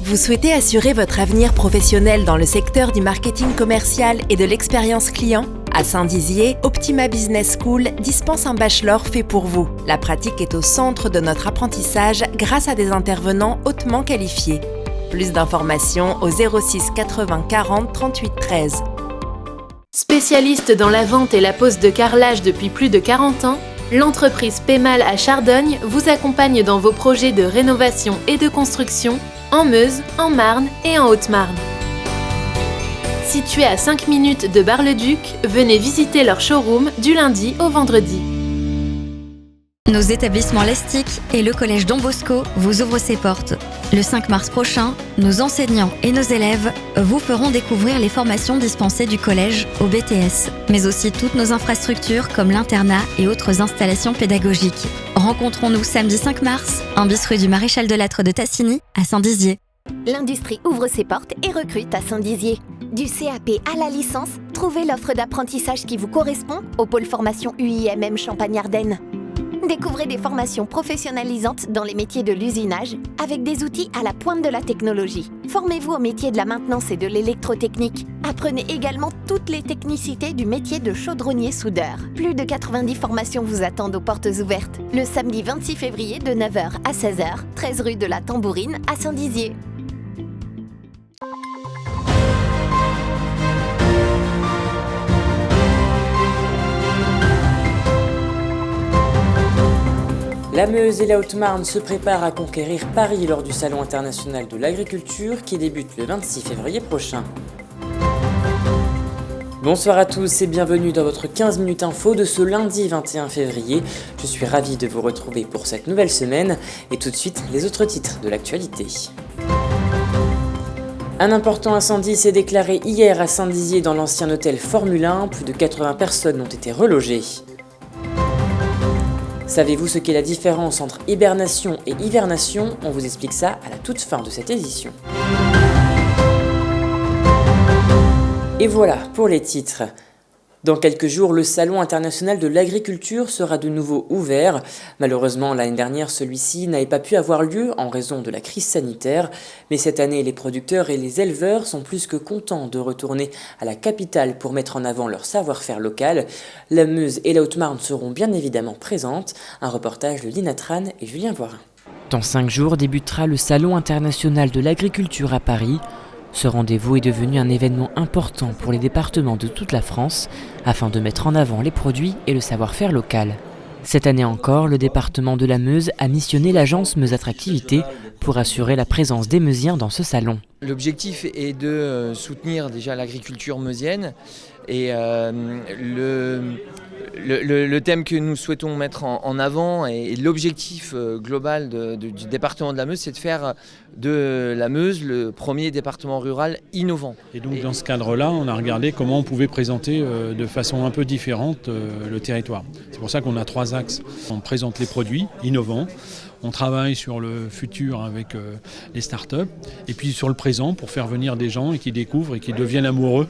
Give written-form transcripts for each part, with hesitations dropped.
Vous souhaitez assurer votre avenir professionnel dans le secteur du marketing commercial et de l'expérience client ? À Saint-Dizier, Optima Business School dispense un bachelor fait pour vous. La pratique est au centre de notre apprentissage grâce à des intervenants hautement qualifiés. Plus d'informations au 06 80 40 38 13. Spécialiste dans la vente et la pose de carrelage depuis plus de 40 ans, l'entreprise Pémal à Chardognes vous accompagne dans vos projets de rénovation et de construction en Meuse, en Marne et en Haute-Marne. Situé à 5 minutes de Bar-le-Duc, venez visiter leur showroom du lundi au vendredi. Nos établissements Lestic et le collège Don Bosco vous ouvrent ses portes. Le 5 mars prochain, nos enseignants et nos élèves vous feront découvrir les formations dispensées du collège au BTS, mais aussi toutes nos infrastructures comme l'internat et autres installations pédagogiques. Rencontrons-nous samedi 5 mars, 1 bis rue du Maréchal de Lattre de Tassigny à Saint-Dizier. L'industrie ouvre ses portes et recrute à Saint-Dizier. Du CAP à la licence, trouvez l'offre d'apprentissage qui vous correspond au pôle formation UIMM Champagne-Ardenne. Découvrez des formations professionnalisantes dans les métiers de l'usinage avec des outils à la pointe de la technologie. Formez-vous au métier de la maintenance et de l'électrotechnique. Apprenez également toutes les technicités du métier de chaudronnier-soudeur. Plus de 90 formations vous attendent aux portes ouvertes. Le samedi 26 février de 9h à 16h, 13 rue de la Tambourine à Saint-Dizier. La Meuse et la Haute-Marne se préparent à conquérir Paris lors du Salon international de l'agriculture qui débute le 26 février prochain. Bonsoir à tous et bienvenue dans votre 15 minutes info de ce lundi 21 février. Je suis ravi de vous retrouver pour cette nouvelle semaine et tout de suite les autres titres de l'actualité. Un important incendie s'est déclaré hier à Saint-Dizier dans l'ancien hôtel Formule 1. Plus de 80 personnes ont été relogées. Savez-vous ce qu'est la différence entre hibernation et hivernation ? On vous explique ça à la toute fin de cette édition. Et voilà pour les titres. Dans quelques jours, le Salon international de l'agriculture sera de nouveau ouvert. Malheureusement, l'année dernière, celui-ci n'avait pas pu avoir lieu en raison de la crise sanitaire. Mais cette année, les producteurs et les éleveurs sont plus que contents de retourner à la capitale pour mettre en avant leur savoir-faire local. La Meuse et la Haute-Marne seront bien évidemment présentes. Un reportage de Lina Tran et Julien Voirin. Dans 5 jours débutera le Salon international de l'agriculture à Paris. Ce rendez-vous est devenu un événement important pour les départements de toute la France afin de mettre en avant les produits et le savoir-faire local. Cette année encore, le département de la Meuse a missionné l'agence Meuse Attractivité pour assurer la présence des Meusiens dans ce salon. L'objectif est de soutenir déjà l'agriculture meusienne et le thème que nous souhaitons mettre en avant et l'objectif global du département de la Meuse, c'est de faire de la Meuse le premier département rural innovant. Et donc dans ce cadre-là, on a regardé comment on pouvait présenter de façon un peu différente le territoire. C'est pour ça qu'on a 3 axes. On présente les produits innovants, on travaille sur le futur avec les startups et puis sur le présent pour faire venir des gens et qui découvrent et qui deviennent amoureux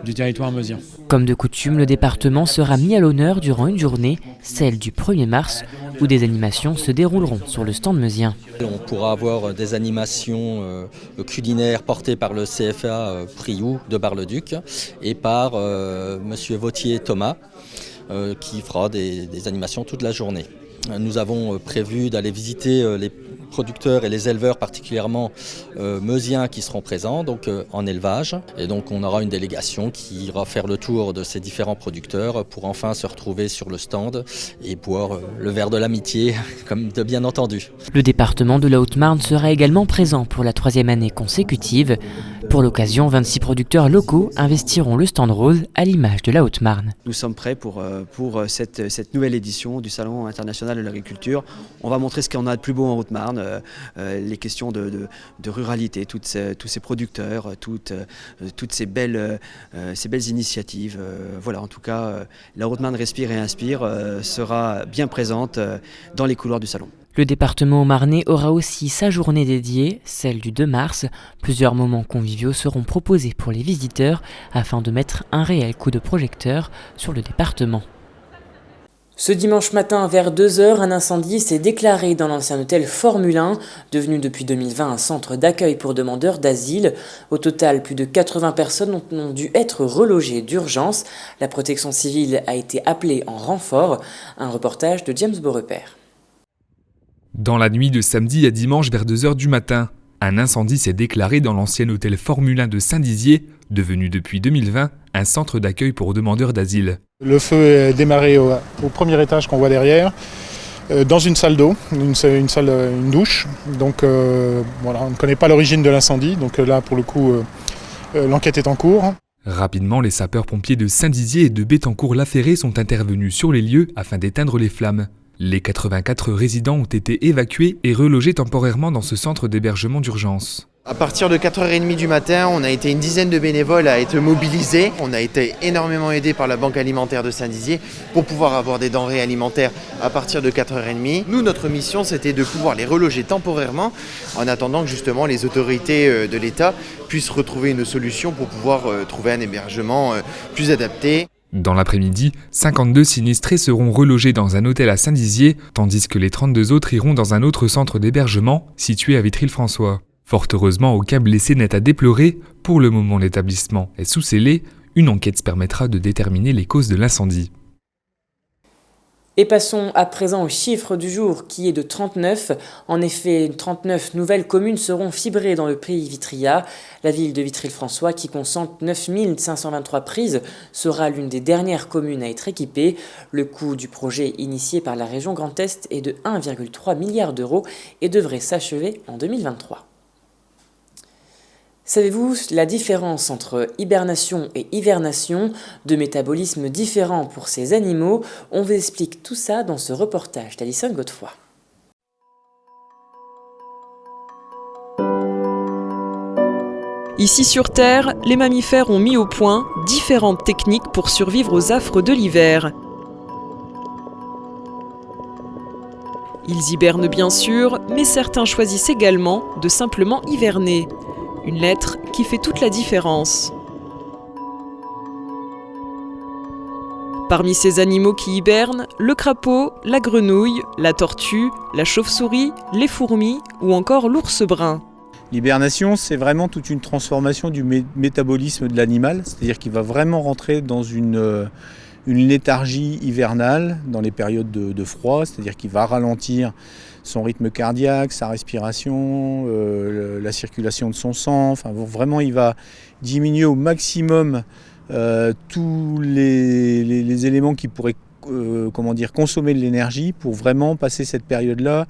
du territoire meusien. Comme de coutume, le département sera mis à l'honneur durant une journée, celle du 1er mars, où des animations se dérouleront sur le stand meusien. On pourra avoir des animations culinaires portées par le CFA Priou de Bar-le-Duc et par monsieur Vautier Thomas qui fera des animations toute la journée. Nous avons prévu d'aller visiter les producteurs et les éleveurs particulièrement meusiens qui seront présents donc en élevage. Et donc on aura une délégation qui ira faire le tour de ces différents producteurs pour enfin se retrouver sur le stand et boire le verre de l'amitié comme de bien entendu. Le département de la Haute-Marne sera également présent pour la 3e année consécutive. Pour l'occasion, 26 producteurs locaux investiront le stand rose à l'image de la Haute-Marne. Nous sommes prêts pour cette nouvelle édition du Salon international de l'agriculture. On va montrer ce qu'on a de plus beau en Haute-Marne, les questions de ruralité, tous ces producteurs, toutes ces belles initiatives. Voilà, en tout cas, la Haute-Marne respire et inspire sera bien présente dans les couloirs du Salon. Le département haut-marnais aura aussi sa journée dédiée, celle du 2 mars. Plusieurs moments conviviaux seront proposés pour les visiteurs afin de mettre un réel coup de projecteur sur le département. Ce dimanche matin, vers 2h, un incendie s'est déclaré dans l'ancien hôtel Formule 1, devenu depuis 2020 un centre d'accueil pour demandeurs d'asile. Au total, plus de 80 personnes ont dû être relogées d'urgence. La protection civile a été appelée en renfort. Un reportage de James Beaurepaire. Dans la nuit de samedi à dimanche vers 2h du matin, un incendie s'est déclaré dans l'ancien hôtel Formule 1 de Saint-Dizier, devenu depuis 2020 un centre d'accueil pour demandeurs d'asile. Le feu est démarré au premier étage qu'on voit derrière, dans une salle d'eau, une douche. Donc voilà, on ne connaît pas l'origine de l'incendie, donc là pour le coup l'enquête est en cours. Rapidement, les sapeurs-pompiers de Saint-Dizier et de Béthencourt-la-Ferrée sont intervenus sur les lieux afin d'éteindre les flammes. Les 84 résidents ont été évacués et relogés temporairement dans ce centre d'hébergement d'urgence. À partir de 4h30 du matin, on a été une dizaine de bénévoles à être mobilisés. On a été énormément aidés par la Banque alimentaire de Saint-Dizier pour pouvoir avoir des denrées alimentaires à partir de 4h30. Nous, notre mission, c'était de pouvoir les reloger temporairement en attendant que justement les autorités de l'État puissent retrouver une solution pour pouvoir trouver un hébergement plus adapté. Dans l'après-midi, 52 sinistrés seront relogés dans un hôtel à Saint-Dizier, tandis que les 32 autres iront dans un autre centre d'hébergement situé à Vitry-le-François. Fort heureusement, aucun blessé n'est à déplorer. Pour le moment, l'établissement est sous scellé. Une enquête permettra de déterminer les causes de l'incendie. Et passons à présent au chiffre du jour qui est de 39. En effet, 39 nouvelles communes seront fibrées dans le pays Vitria. La ville de Vitry-le-François, qui concentre 9523 prises, sera l'une des dernières communes à être équipée. Le coût du projet initié par la région Grand Est est de 1,3 milliard d'euros et devrait s'achever en 2023. Savez-vous la différence entre hibernation et hivernation, deux métabolismes différents pour ces animaux? On vous explique tout ça dans ce reportage d'Alison Godefroy. Ici sur Terre, les mammifères ont mis au point différentes techniques pour survivre aux affres de l'hiver. Ils hibernent bien sûr, mais certains choisissent également de simplement hiverner. Une lettre qui fait toute la différence. Parmi ces animaux qui hibernent, le crapaud, la grenouille, la tortue, la chauve-souris, les fourmis ou encore l'ours brun. L'hibernation, c'est vraiment toute une transformation du métabolisme de l'animal, c'est-à-dire qu'il va vraiment rentrer dans une léthargie hivernale dans les périodes de froid, c'est-à-dire qu'il va ralentir son rythme cardiaque, sa respiration, la circulation de son sang. Enfin, vraiment, il va diminuer au maximum tous les éléments qui pourraient consommer de l'énergie pour vraiment passer cette période-là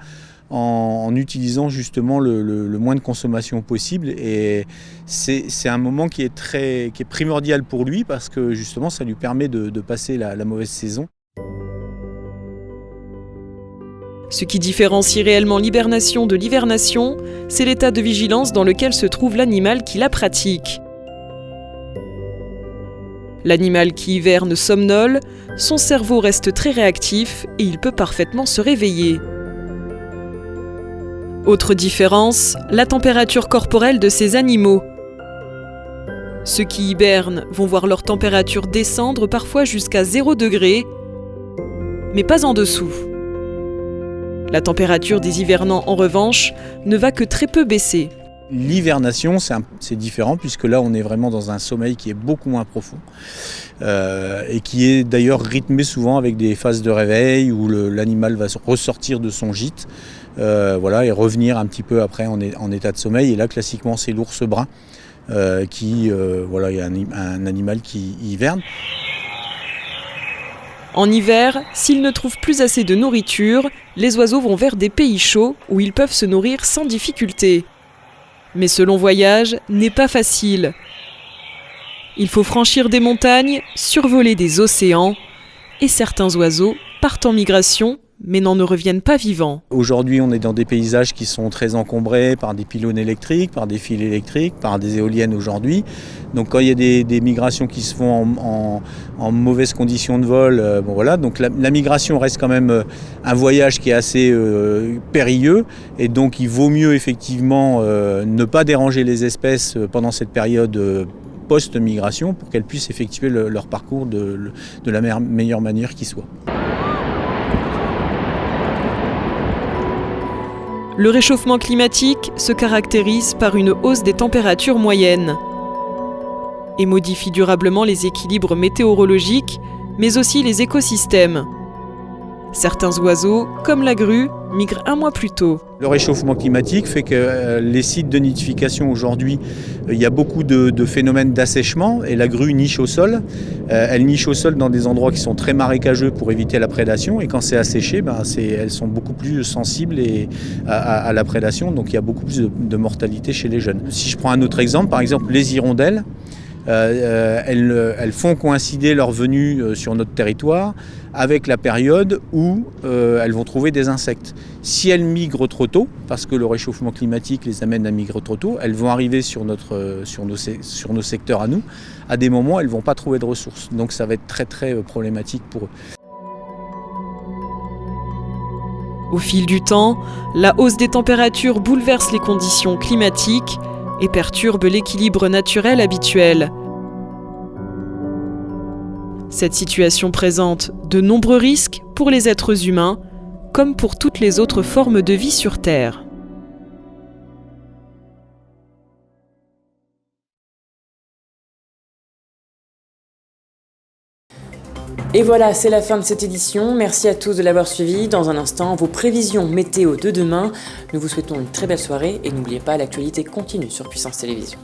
en utilisant justement le moins de consommation possible. Et c'est un moment qui est primordial pour lui parce que justement, ça lui permet de passer la mauvaise saison. Ce qui différencie réellement l'hibernation de l'hivernation, c'est l'état de vigilance dans lequel se trouve l'animal qui la pratique. L'animal qui hiverne somnole, son cerveau reste très réactif et il peut parfaitement se réveiller. Autre différence, la température corporelle de ces animaux. Ceux qui hibernent vont voir leur température descendre parfois jusqu'à 0 degré, mais pas en dessous. La température des hivernants, en revanche, ne va que très peu baisser. L'hivernation, c'est différent puisque là, on est vraiment dans un sommeil qui est beaucoup moins profond et qui est d'ailleurs rythmé souvent avec des phases de réveil où l'animal va ressortir de son gîte et revenir un petit peu après en état de sommeil. Et là, classiquement, c'est l'ours brun qui est un animal qui hiverne. En hiver, s'ils ne trouvent plus assez de nourriture, les oiseaux vont vers des pays chauds où ils peuvent se nourrir sans difficulté. Mais ce long voyage n'est pas facile. Il faut franchir des montagnes, survoler des océans, et certains oiseaux partent en migration, mais n'en reviennent pas vivants. Aujourd'hui, on est dans des paysages qui sont très encombrés par des pylônes électriques, par des fils électriques, par des éoliennes aujourd'hui. Donc quand il y a des migrations qui se font en mauvaises conditions de vol, donc la migration reste quand même un voyage qui est assez périlleux, et donc il vaut mieux effectivement ne pas déranger les espèces pendant cette période post-migration pour qu'elles puissent effectuer leur parcours de la meilleure manière qui soit. Le réchauffement climatique se caractérise par une hausse des températures moyennes et modifie durablement les équilibres météorologiques, mais aussi les écosystèmes. Certains oiseaux, comme la grue, migrent un mois plus tôt. Le réchauffement climatique fait que les sites de nidification aujourd'hui, il y a beaucoup de phénomènes d'assèchement et la grue niche au sol. Elle niche au sol dans des endroits qui sont très marécageux pour éviter la prédation et quand c'est asséché, elles sont beaucoup plus sensibles à la prédation, donc il y a beaucoup plus de mortalité chez les jeunes. Si je prends un autre exemple, par exemple les hirondelles, elles font coïncider leur venue sur notre territoire avec la période où elles vont trouver des insectes. Si elles migrent trop tôt, parce que le réchauffement climatique les amène à migrer trop tôt, elles vont arriver sur nos secteurs à nous, à des moments où elles ne vont pas trouver de ressources. Donc ça va être très très problématique pour eux. Au fil du temps, la hausse des températures bouleverse les conditions climatiques et perturbe l'équilibre naturel habituel. Cette situation présente de nombreux risques pour les êtres humains, comme pour toutes les autres formes de vie sur Terre. Et voilà, c'est la fin de cette édition. Merci à tous de l'avoir suivi. Dans un instant, vos prévisions météo de demain. Nous vous souhaitons une très belle soirée et n'oubliez pas, l'actualité continue sur Puissance Télévisions.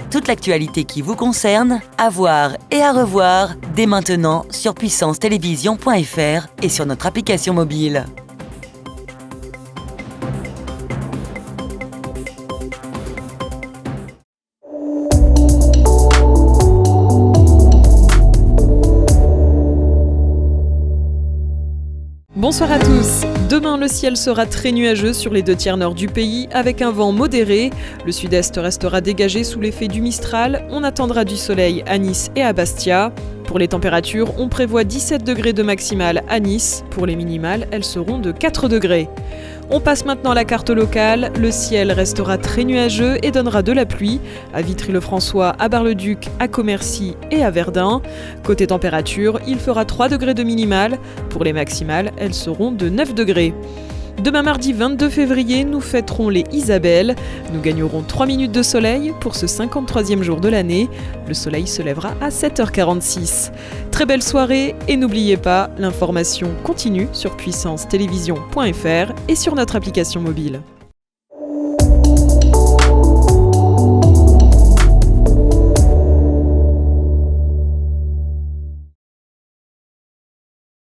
Toute l'actualité qui vous concerne, à voir et à revoir dès maintenant sur puissancetélévision.fr et sur notre application mobile. Bonsoir à tous. Demain, le ciel sera très nuageux sur les 2/3 nord du pays avec un vent modéré. Le sud-est restera dégagé sous l'effet du Mistral. On attendra du soleil à Nice et à Bastia. Pour les températures, on prévoit 17 degrés de maximale à Nice. Pour les minimales, elles seront de 4 degrés. On passe maintenant à la carte locale. Le ciel restera très nuageux et donnera de la pluie à Vitry-le-François, à Bar-le-Duc, à Commercy et à Verdun. Côté température, il fera 3 degrés de minimale. Pour les maximales, elles seront de 9 degrés. Demain mardi 22 février, nous fêterons les Isabelles. Nous gagnerons 3 minutes de soleil pour ce 53e jour de l'année. Le soleil se lèvera à 7h46. Très belle soirée et n'oubliez pas, l'information continue sur puissancetélévision.fr et sur notre application mobile.